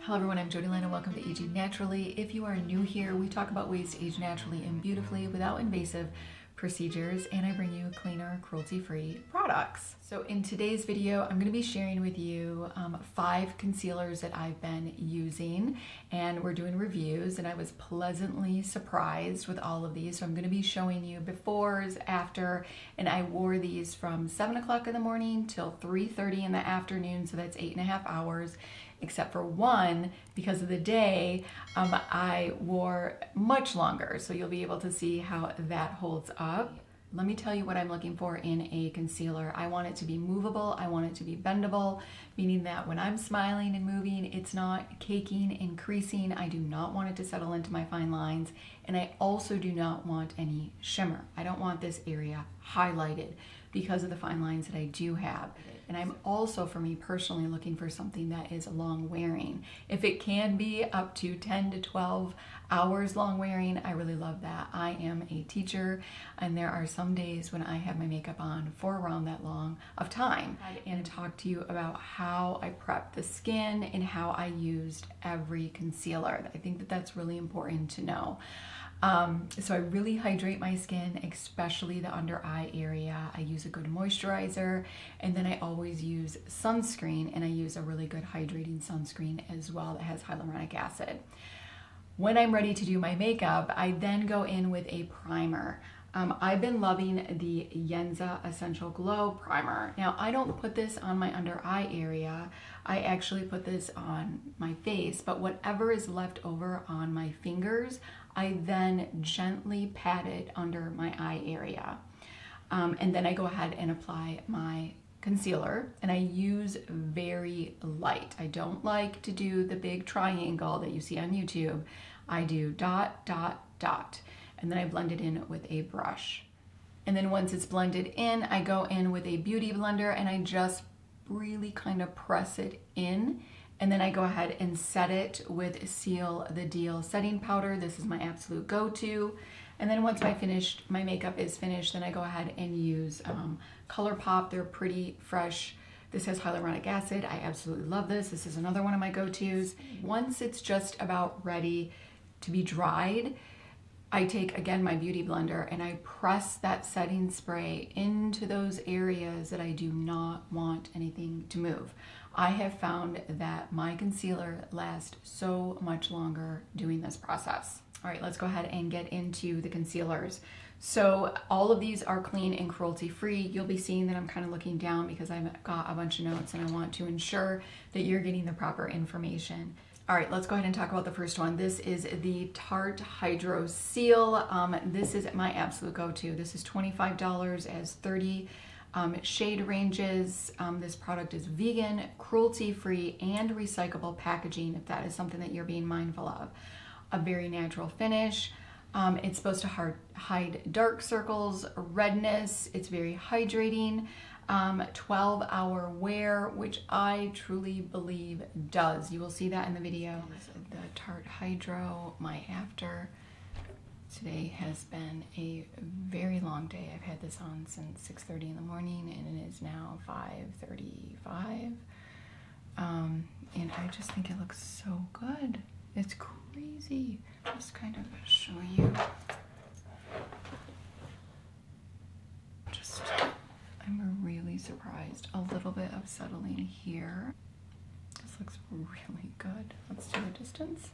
Hello everyone, I'm Jody Lynn and welcome to Aging Naturally. If you are new here, we talk about ways to age naturally and beautifully without invasive procedures, and I bring you cleaner, cruelty-free products. So in today's video, I'm going to be sharing with you 5 concealers that I've been using, and we're doing reviews, and I was pleasantly surprised with all of these. So I'm going to be showing you befores, after, and I wore these from 7 o'clock in the morning till 3:30 in the afternoon, so that's 8.5 hours. Except for one, because of the day, I wore much longer. So you'll be able to see how that holds up. Let me tell you what I'm looking for in a concealer. I want it to be movable. I want it to be bendable, meaning that when I'm smiling and moving, it's not caking and creasing. I do not want it to settle into my fine lines. And I also do not want any shimmer. I don't want this area highlighted because of the fine lines that I do have. And I'm also, for me personally, looking for something that is long wearing. If it can be up to 10 to 12 hours long wearing, I really love that. I am a teacher, and there are some days when I have my makeup on for around that long of time. And talk to you about how I prep the skin and how I used every concealer. I think that that's really important to know. So I really hydrate my skin, especially the under eye area. I use a good moisturizer, and then I always use sunscreen, and I use a really good hydrating sunscreen as well that has hyaluronic acid. When I'm ready to do my makeup, I then go in with a primer. I've been loving the Yensa Essential Glow Primer. Now, I don't put this on my under eye area. I actually put this on my face, but whatever is left over on my fingers, I then gently pat it under my eye area. And then I go ahead and apply my concealer, and I use very light. I don't like to do the big triangle that you see on YouTube. I do dot, dot, dot, and then I blend it in with a brush. And then once it's blended in, I go in with a beauty blender and I just really kind of press it in. And then I go ahead and set it with Seal the Deal setting powder. This is my absolute go-to. And then once my makeup is finished, then I go ahead and use ColourPop. They're pretty fresh. This has hyaluronic acid. I absolutely love this. This is another one of my go-tos. Once it's just about ready to be dried, I take, again, my beauty blender and I press that setting spray into those areas that I do not want anything to move. I have found that my concealer lasts so much longer doing this process. All right, let's go ahead and get into the concealers. So all of these are clean and cruelty-free. You'll be seeing that I'm kind of looking down because I've got a bunch of notes and I want to ensure that you're getting the proper information. All right, let's go ahead and talk about the first one. This is the Tarte Hydrocealer. This is my absolute go-to. This is $25 as 30 shade ranges. This product is vegan, cruelty-free, and recyclable packaging, if that is something that you're being mindful of. A very natural finish. It's supposed to hide dark circles, redness. It's very hydrating. 12-hour wear, which I truly believe does. You will see that in the video. The Tarte Hydro, my after. Today has been a very long day. I've had this on since 6:30 in the morning, and it is now 5:35. And I just think it looks so good. It's crazy. Just kind of show you. I'm really surprised. A little bit of settling here. This looks really good. Let's do a distance.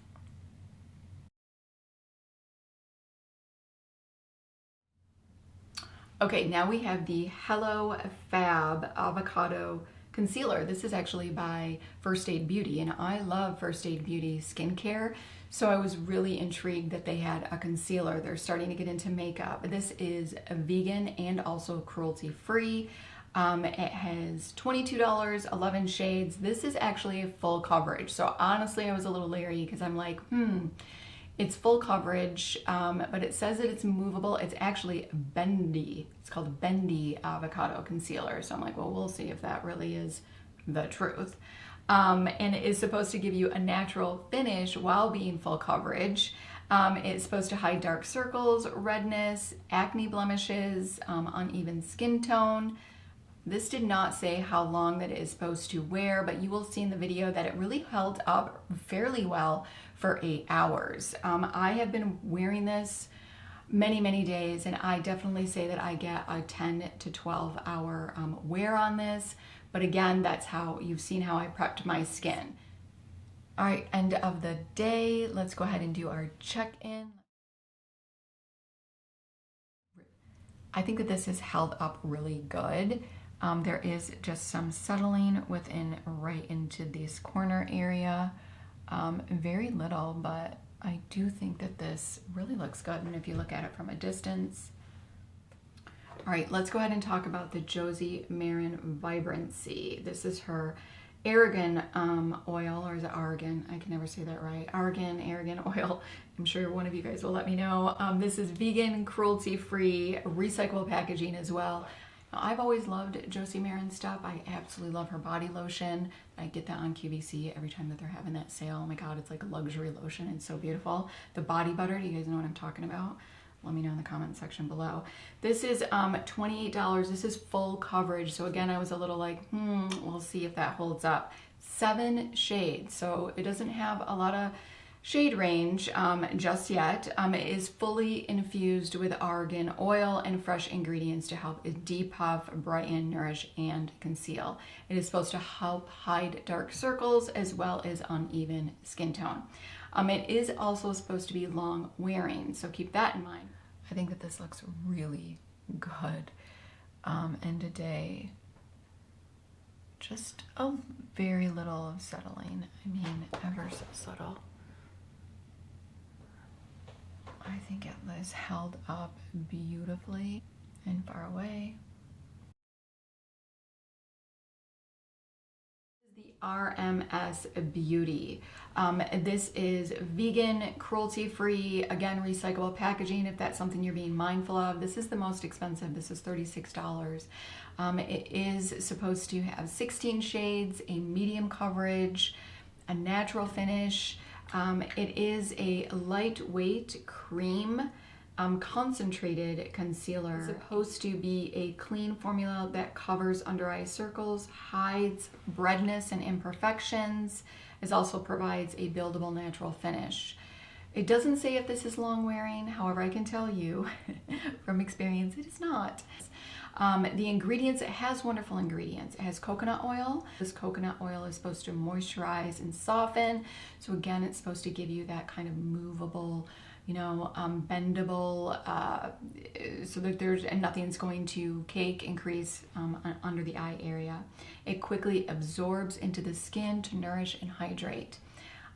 Okay, now we have the Hello Fab Avocado Concealer. This is actually by First Aid Beauty, and I love First Aid Beauty skincare, so I was really intrigued that they had a concealer. They're starting to get into makeup. This is vegan and also cruelty-free. It has $22, 11 shades. This is actually full coverage, so honestly I was a little leery because I'm like, it's full coverage, but it says that it's movable. It's actually bendy. It's called Bendy Avocado Concealer. So I'm like, well, we'll see if that really is the truth. And it is supposed to give you a natural finish while being full coverage. It's supposed to hide dark circles, redness, acne blemishes, uneven skin tone. This did not say how long that it is supposed to wear, but you will see in the video that it really held up fairly well for 8 hours. I have been wearing this many days, and I definitely say that I get a 10 to 12 hour wear on this. But again, that's how you've seen how I prepped my skin. All right, end of the day. Let's go ahead and do our check-in. I think that this has held up really good. There is just some settling right into this corner area. Very little, but I do think that this really looks good. And if you look at it from a distance. All right, let's go ahead and talk about the Josie Maran Vibrancy. This is her argan oil, or is it argan? I can never say that right. Argan oil. I'm sure one of you guys will let me know. This is vegan, cruelty-free, recyclable packaging as well. Now, I've always loved Josie Maran stuff. I absolutely love her body lotion. I get that on QVC every time that they're having that sale. Oh my God, it's like a luxury lotion. It's so beautiful. The body butter, do you guys know what I'm talking about? Let me know in the comment section below. This is $28. This is full coverage. So again, I was a little like, we'll see if that holds up. 7 shades. So it doesn't have a lot of shade range just yet. It is fully infused with argan oil and fresh ingredients to help depuff, brighten, nourish, and conceal. It is supposed to help hide dark circles as well as uneven skin tone. It is also supposed to be long wearing, so keep that in mind. I think that this looks really good. And today, just a very little settling. I mean, ever so subtle. I think it was held up beautifully and far away. The RMS Beauty. This is vegan, cruelty-free, again, recyclable packaging if that's something you're being mindful of. This is the most expensive. This is $36. It is supposed to have 16 shades, a medium coverage, a natural finish. It is a lightweight cream concentrated concealer. It's supposed to be a clean formula that covers under eye circles, hides redness and imperfections. It also provides a buildable natural finish. It doesn't say if this is long wearing, however, I can tell you from experience it is not. The ingredients, it has wonderful ingredients. It has coconut oil. This coconut oil is supposed to moisturize and soften. So again, it's supposed to give you that kind of movable, bendable, so that nothing's going to cake and crease under the eye area. It quickly absorbs into the skin to nourish and hydrate.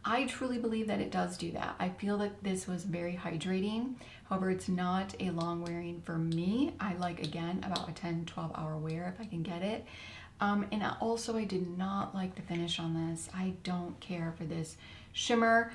I truly believe that it does do that. I feel that this was very hydrating. However, it's not a long wearing for me. I like, again, about a 10-12 hour wear if I can get it. And also, I did not like the finish on this. I don't care for this shimmer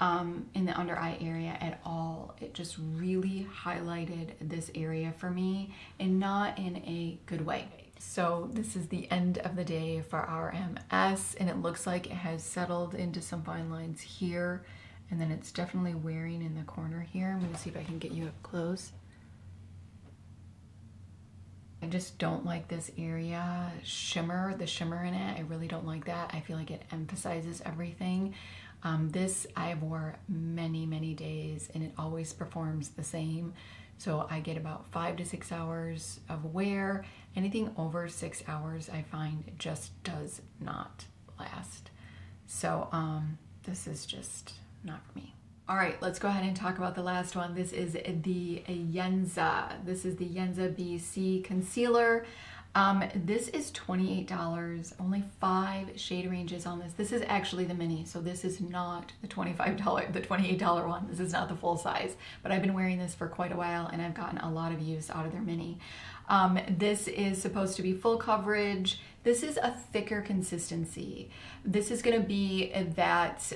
in the under eye area at all. It just really highlighted this area for me, and not in a good way. So this is the end of the day for RMS, and it looks like it has settled into some fine lines here, and then it's definitely wearing in the corner here. I'm going to see if I can get you up close. I just don't like this area shimmer, the shimmer in it. I really don't like that. I feel like it emphasizes everything. This I wore many days, and it always performs the same. So I get about 5 to 6 hours of wear. Anything over 6 hours, I find, just does not last. So this is just not for me. All right, let's go ahead and talk about the last one. This is the Yensa. This is the Yensa BC Concealer. This is $28, only 5 shade ranges on this. This is actually the mini, so this is not the $28 one. This is not the full size, but I've been wearing this for quite a while, and I've gotten a lot of use out of their mini. This is supposed to be full coverage. This is a thicker consistency. This is gonna be that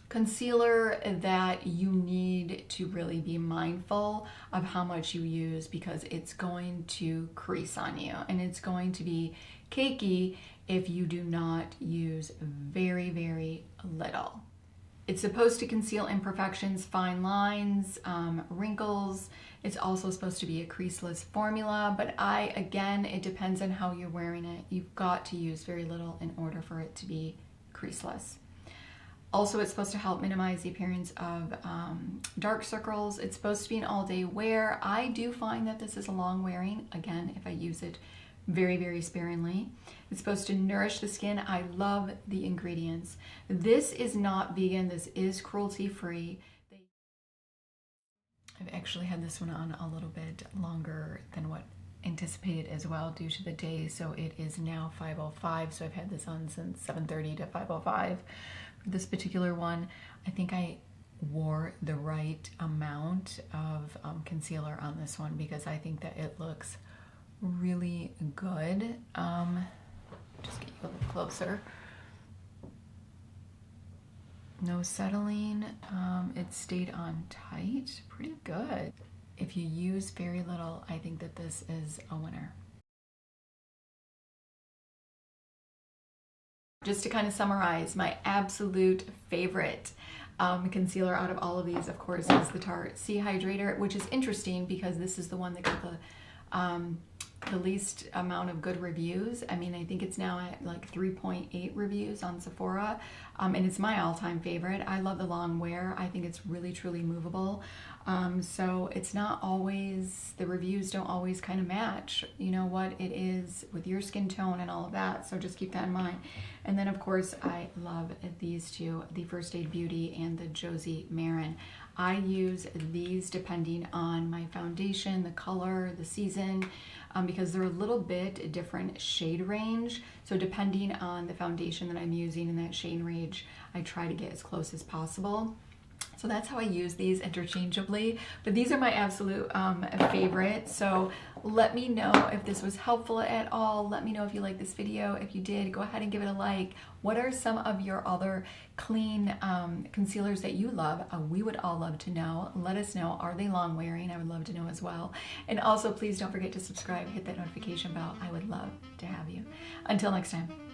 concealer that you need to really be mindful of how much you use, because it's going to crease on you, and it's going to be cakey if you do not use very little. It's supposed to conceal imperfections, fine lines, wrinkles. It's also supposed to be a creaseless formula, but again, it depends on how you're wearing it. You've got to use very little in order for it to be creaseless. Also, it's supposed to help minimize the appearance of dark circles. It's supposed to be an all-day wear. I do find that this is a long wearing, again, if I use it very, very sparingly. It's supposed to nourish the skin. I love the ingredients. This is not vegan. This is cruelty-free. I've actually had this one on a little bit longer than what anticipated as well due to the day, so it is now 5:05, so I've had this on since 7:30 to 5:05. For this particular one, I think I wore the right amount of concealer on this one because I think that it looks really good. Just get you a little closer. No settling. It stayed on tight. Pretty good. If you use very little, I think that this is a winner. Just to kind of summarize, my absolute favorite concealer out of all of these, of course, is the Tarte Hydrator, which is interesting because this is the one that got the least amount of good reviews. I mean, I think it's now at like 3.8 reviews on Sephora, and it's my all-time favorite. I love the long wear. I think it's really, truly movable. So it's not always, the reviews don't always kind of match, you know, what it is with your skin tone and all of that. So just keep that in mind. And then, of course, I love these two, the First Aid Beauty and the Josie Maran. I use these depending on my foundation, the color, the season, because they're a little bit different shade range. So depending on the foundation that I'm using in that shade range, I try to get as close as possible. So that's how I use these interchangeably, but these are my absolute favorite. So let me know if this was helpful at all. Let me know if you like this video. If you did, go ahead and give it a like. What are some of your other clean concealers that you love? We would all love to know. Let us know. Are they long wearing? I would love to know as well. And also, please don't forget to subscribe, hit that notification bell. I would love to have you. Until next time.